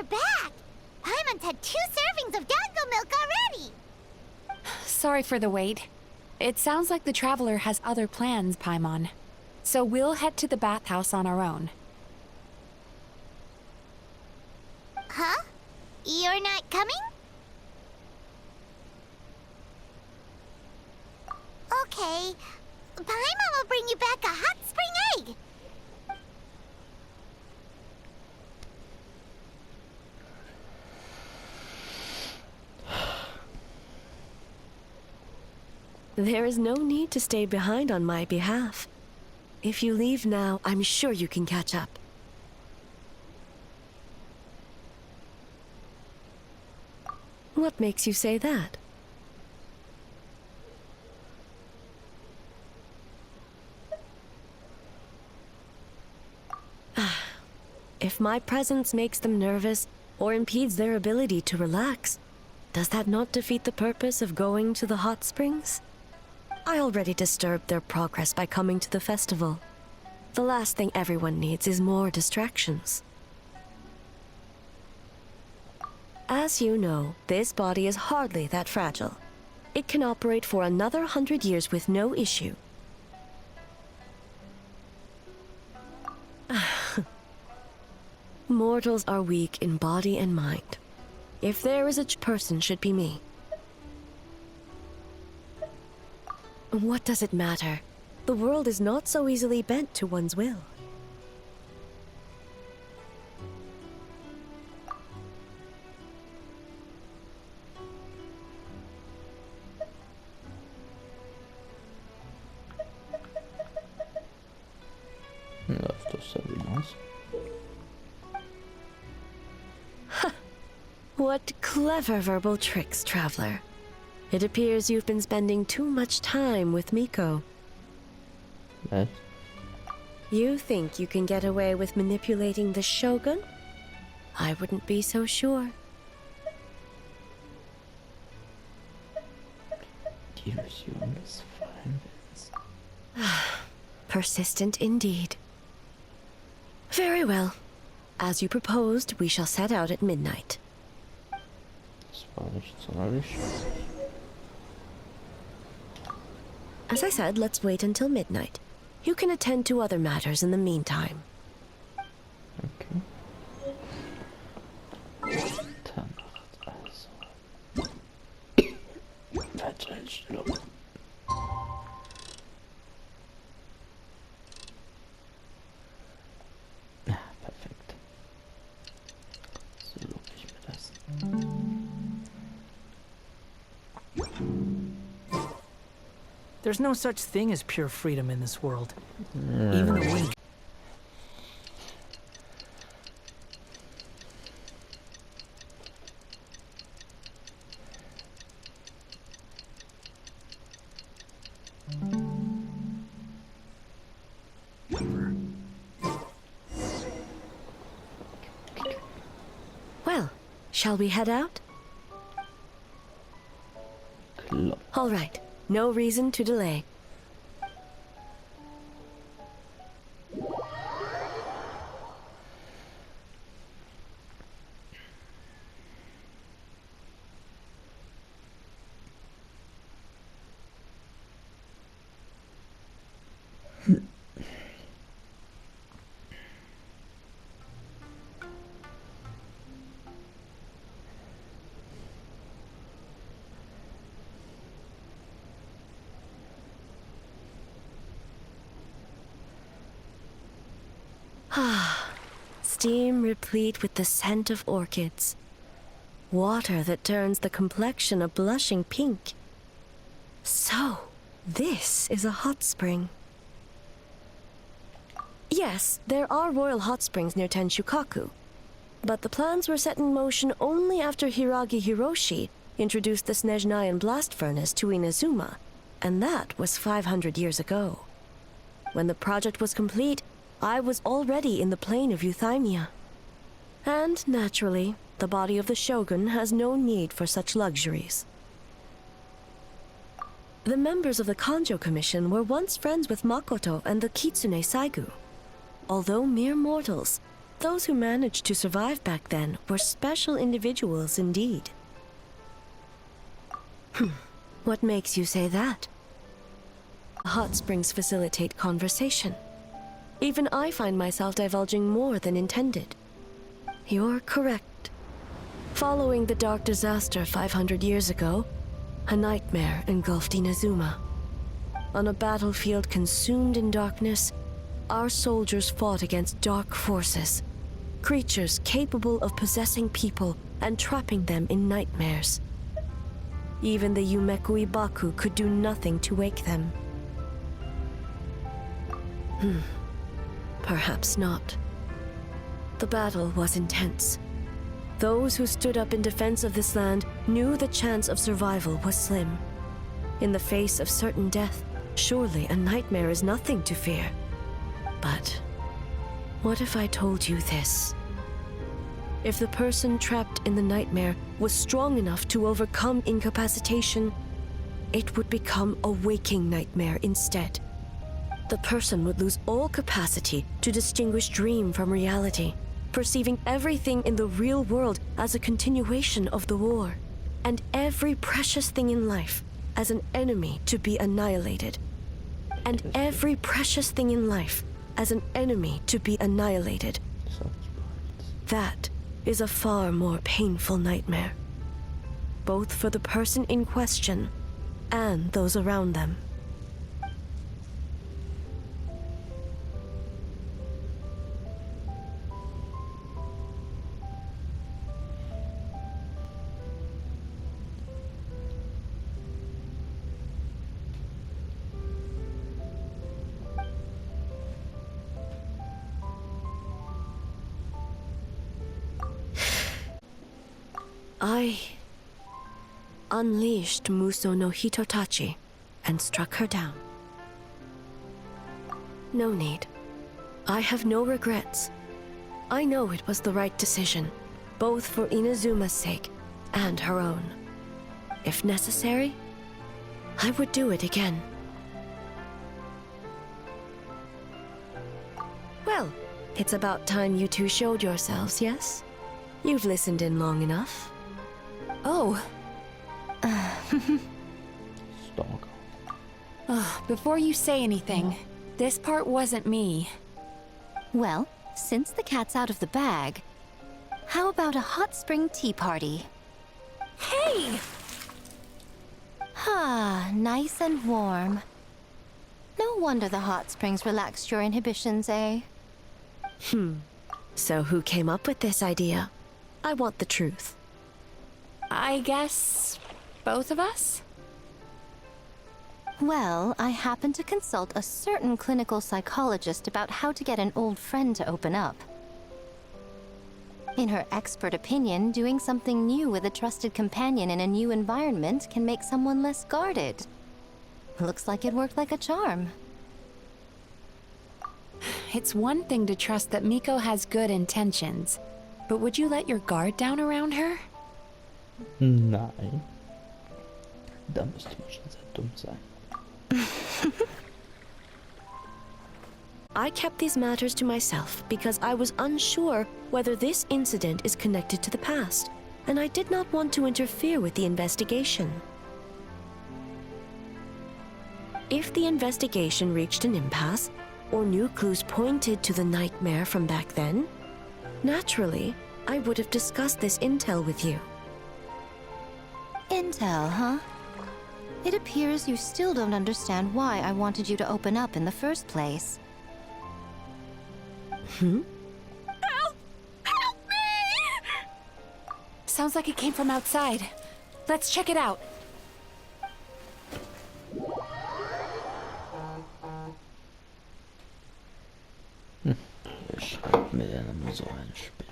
you're back! Paimon's had 2 servings of dango milk already! Sorry for the wait. It sounds like the Traveler has other plans, Paimon. So we'll head to the bathhouse on our own. Huh? You're not coming? Okay. Paimon will bring you back a hot spring egg! There is no need to stay behind on my behalf. If you leave now, I'm sure you can catch up. What makes you say that? If my presence makes them nervous or impedes their ability to relax, does that not defeat the purpose of going to the hot springs? I already disturbed their progress by coming to the festival. The last thing everyone needs is more distractions. As you know, this body is hardly that fragile. It can operate for another 100 years with no issue. Mortals are weak in body and mind. If there is a person, should be me. What does it matter? The world is not so easily bent to one's will. Läuft das so hinaus? What clever verbal tricks, Traveler. It appears you've been spending too much time with Miko. Was? You think you can get away with manipulating the Shogun? I wouldn't be so sure. Die Illusion des Feindes. Persistent indeed. Very well. As you proposed, we shall set out at midnight. Das war nicht sonderlich. As I said, let's wait until midnight. You can attend to other matters in the meantime. Okay. Mitternacht also. Weitereinstellung. Ja, perfekt. So lobe ich mir das. There's no such thing as pure freedom in this world. Even the weak. Well, shall we head out? Klar. All right. No reason to delay. Steam replete with the scent of orchids. Water that turns the complexion a blushing pink. So, this is a hot spring. Yes, there are royal hot springs near Tenshukaku. But the plans were set in motion only after Hiragi Hiroshi introduced the Snezhnayan blast furnace to Inazuma, and that was 500 years ago. When the project was complete, I was already in the plain of Euthymia. And, naturally, the body of the Shogun has no need for such luxuries. The members of the Kanjo Commission were once friends with Makoto and the Kitsune Saigu. Although mere mortals, those who managed to survive back then were special individuals indeed. What makes you say that? Hot springs facilitate conversation. Even I find myself divulging more than intended. You're correct. Following the dark disaster 500 years ago, a nightmare engulfed Inazuma. On a battlefield consumed in darkness, our soldiers fought against dark forces, creatures capable of possessing people and trapping them in nightmares. Even the Yumeku Ibaku could do nothing to wake them. Perhaps not. The battle was intense. Those who stood up in defense of this land knew the chance of survival was slim. In the face of certain death, surely a nightmare is nothing to fear. But what if I told you this? If the person trapped in the nightmare was strong enough to overcome incapacitation, it would become a waking nightmare instead. The person would lose all capacity to distinguish dream from reality, perceiving everything in the real world as a continuation of the war, and every precious thing in life as an enemy to be annihilated. And every precious thing in life as an enemy to be annihilated. That is a far more painful nightmare, both for the person in question and those around them. I unleashed Muso no Hitotachi and struck her down. No need. I have no regrets. I know it was the right decision, both for Inazuma's sake and her own. If necessary, I would do it again. Well, it's about time you two showed yourselves, yes? You've listened in long enough. Oh, Stalker. before you say anything, this part wasn't me. Well, since the cat's out of the bag, how about a hot spring tea party? Hey! Ah, nice and warm. No wonder the hot springs relaxed your inhibitions, eh? So who came up with this idea? I want the truth. I guess both of us? Well, I happened to consult a certain clinical psychologist about how to get an old friend to open up. In her expert opinion, doing something new with a trusted companion in a new environment can make someone less guarded. Looks like it worked like a charm. It's one thing to trust that Miko has good intentions, but would you let your guard down around her? Nein. Da müsste man schon sehr dumm sein. I kept these matters to myself because I was unsure whether this incident is connected to the past, and I did not want to interfere with the investigation. If the investigation reached an impasse, or new clues pointed to the nightmare from back then, naturally, I would have discussed this intel with you. Intel, huh? It appears you still don't understand why I wanted you to open up in the first place. Help! Help me! Sounds like it came from outside. Let's check it out. Wer schreibt mir denn so ein Spiel?